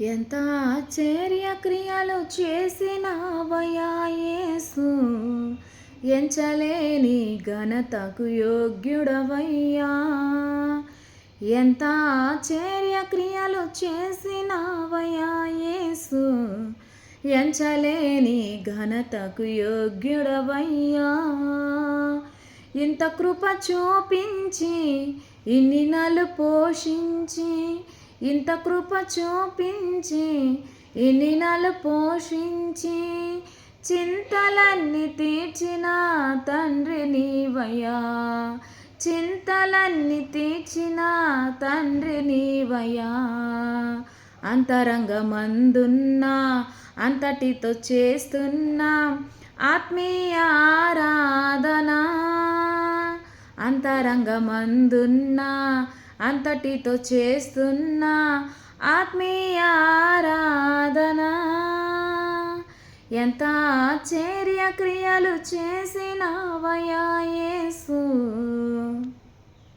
ఎంత ఆశ్చర్య క్రియలు చేసినావయ్యా యేసు, ఎంచలేని ఘనతకు యోగ్యుడవయ్యా. ఎంత ఆశ్చర్య క్రియలు చేసినావయ్యా యేసు, ఎంచలేని ఘనతకు యోగ్యుడవయ్యా. ఇంత కృప చూపించి ఇన్ని నలు పోషించి, ఇంత కృప చూపించి ఇన్ని నలు పోషించి, చింతలన్నీ తీర్చిన తండ్రి నీవయ్యా. చింతలన్నీ తీర్చిన తండ్రి నీవయ్యా. అంతరంగమందున్నా అంతటితో చేస్తున్నా ఆత్మీయ ఆరాధన. అంతరంగమందున్నా అంతటితో చేస్తున్నా ఆత్మీయ ఆరాధన. ఎంత ఆశ్చర్య క్రియలు చేసినావయ్యా